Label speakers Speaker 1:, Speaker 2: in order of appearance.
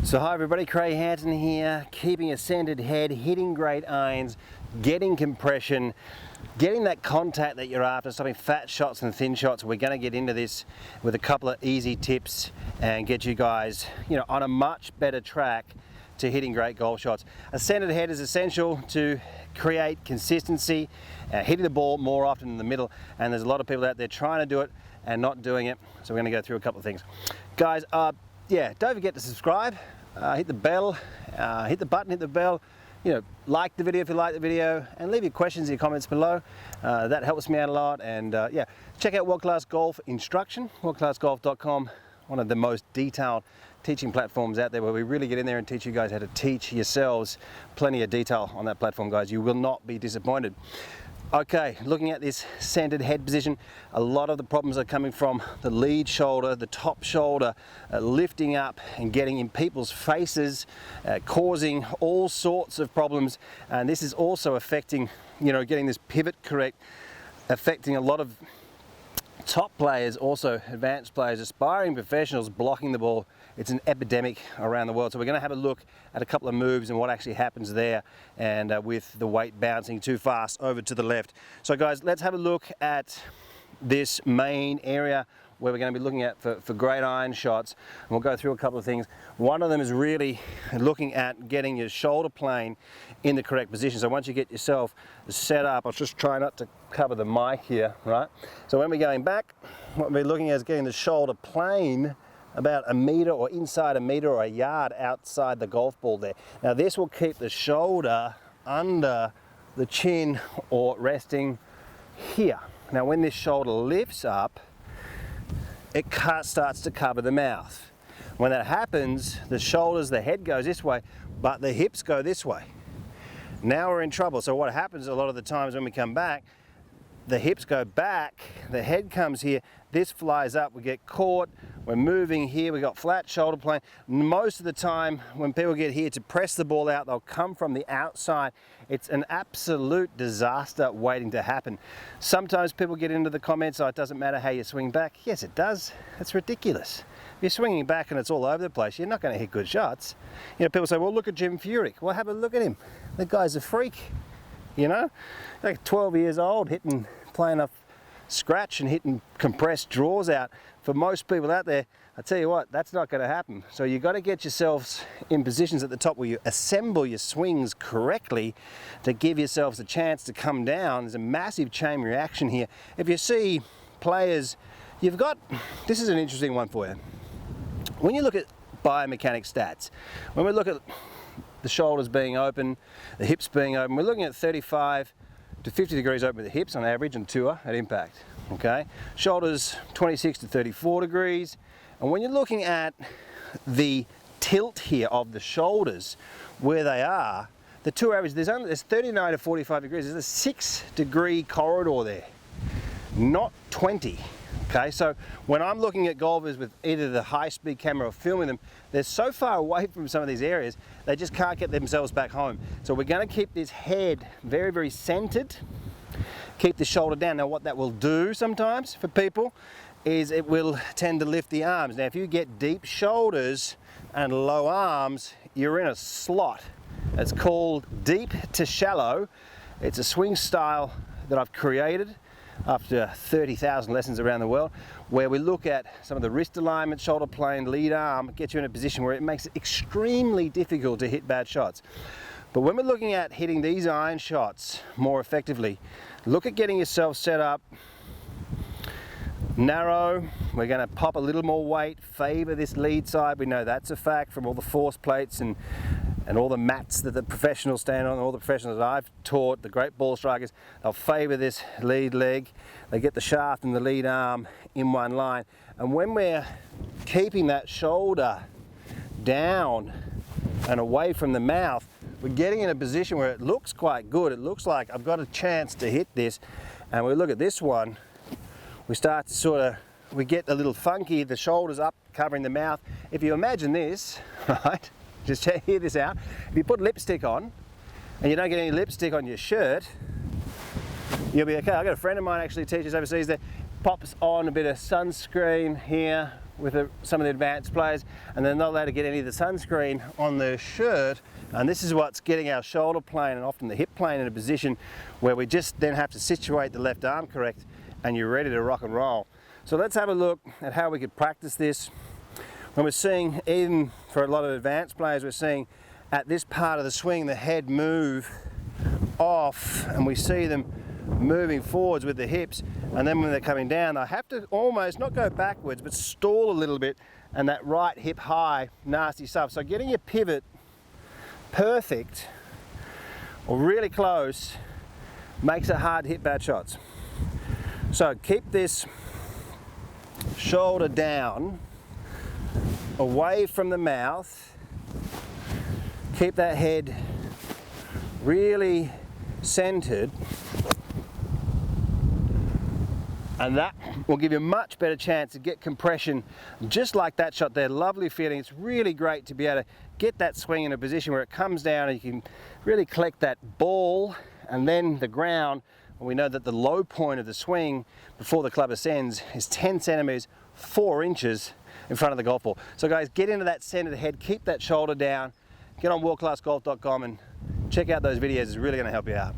Speaker 1: So hi everybody, Craig Hanson here, keeping a centered head, hitting great irons, getting compression, getting that contact that you're after, stopping fat shots and thin shots. We're going to get into this with a couple of easy tips and get you guys, on a much better track to hitting great golf shots. A centered head is essential to create consistency, hitting the ball more often in the middle, and there's a lot of people out there trying to do it and not doing it. So we're going to go through a couple of things. Guys, don't forget to subscribe, hit the bell, hit the button, hit the bell, like the video if you like the video, and leave your questions in your comments below. That helps me out a lot. And check out World Class Golf Instruction, worldclassgolf.com, one of the most detailed teaching platforms out there where we really get in there and teach you guys how to teach yourselves. Plenty of detail on that platform, guys. You will not be disappointed. Okay, looking at this centered head position, a lot of the problems are coming from the lead shoulder, the top shoulder, lifting up and getting in people's faces, causing all sorts of problems. And this is also affecting, getting this pivot correct, affecting a lot of top players, also advanced players, aspiring professionals blocking the ball. It's an epidemic around the world. So we're going to have a look at a couple of moves and what actually happens there, and with the weight bouncing too fast over to the left. So guys, let's have a look at this main area where we're going to be looking at for great iron shots. And we'll go through a couple of things. One of them is really looking at getting your shoulder plane in the correct position. So once you get yourself set up, I'll just try not to cover the mic here, right? So when we're going back, what we're looking at is getting the shoulder plane about a meter or inside a meter or a yard outside the golf ball there. Now this will keep the shoulder under the chin or resting here. Now when this shoulder lifts up, it starts to cover the mouth. When that happens, the shoulders, the head goes this way, but the hips go this way. Now we're in trouble. So what happens a lot of the times when we come back, the hips go back, the head comes here, this flies up, we get caught, we're moving here, we got flat shoulder plane. Most of the time when people get here to press the ball out, they'll come from the outside. It's an absolute disaster waiting to happen. Sometimes people get into the comments, oh, it doesn't matter how you swing back. Yes, it does. That's ridiculous. If you're swinging back and it's all over the place, you're not going to hit good shots. People say, well, look at Jim Furyk. Well, have a look at him. The guy's a freak. Like 12 years old, playing off scratch and hitting compressed draws out. For most people out there, I tell you what, that's not going to happen. So you've got to get yourselves in positions at the top where you assemble your swings correctly to give yourselves a chance to come down. There's a massive chain reaction here. If you see players, this is an interesting one for you. When you look at biomechanic stats, when we look at the shoulders being open, the hips being open, we're looking at 35 to 50 degrees open with the hips on average and tour at impact. Okay, shoulders 26 to 34 degrees. And when you're looking at the tilt here of the shoulders, where they are, the tour average, there's 39 to 45 degrees. There's a 6-degree corridor there, not 20. Okay, so when I'm looking at golfers with either the high-speed camera or filming them, they're so far away from some of these areas, they just can't get themselves back home. So we're going to keep this head very, very centered, keep the shoulder down. Now what that will do sometimes for people is it will tend to lift the arms. Now if you get deep shoulders and low arms, you're in a slot. It's called deep to shallow. It's a swing style that I've created after 30,000 lessons around the world, where we look at some of the wrist alignment, shoulder plane, lead arm, get you in a position where it makes it extremely difficult to hit bad shots. But when we're looking at hitting these iron shots more effectively, look at getting yourself set up narrow. We're going to pop a little more weight, favor this lead side. We know that's a fact from all the force plates and all the mats that the professionals stand on, all the professionals that I've taught, the great ball strikers, they'll favor this lead leg. They get the shaft and the lead arm in one line. And when we're keeping that shoulder down and away from the mouth, we're getting in a position where it looks quite good. It looks like I've got a chance to hit this. And we look at this one, we start to we get a little funky, the shoulders up covering the mouth. If you imagine this, right? Just hear this out. If you put lipstick on and you don't get any lipstick on your shirt, you'll be okay. I've got a friend of mine actually teaches overseas that pops on a bit of sunscreen here, with some of the advanced players, and they're not allowed to get any of the sunscreen on their shirt, and this is what's getting our shoulder plane and often the hip plane in a position where we just then have to situate the left arm correct and you're ready to rock and roll. So let's have a look at how we could practice this. When we're seeing, even for a lot of advanced players, we're seeing at this part of the swing the head move off, and we see them moving forwards with the hips, and then when they're coming down I have to almost not go backwards but stall a little bit, and that right hip high, nasty stuff. So getting your pivot perfect or really close makes it hard to hit bad shots. So keep this shoulder down, away from the mouth, keep that head really centered, and that will give you a much better chance to get compression just like that shot there. Lovely feeling. It's really great to be able to get that swing in a position where it comes down and you can really collect that ball and then the ground. And we know that the low point of the swing before the club ascends is 10 centimeters, 4 inches in front of the golf ball. So guys, get into that centered head, keep that shoulder down, get on worldclassgolf.com and check out those videos. It's really going to help you out.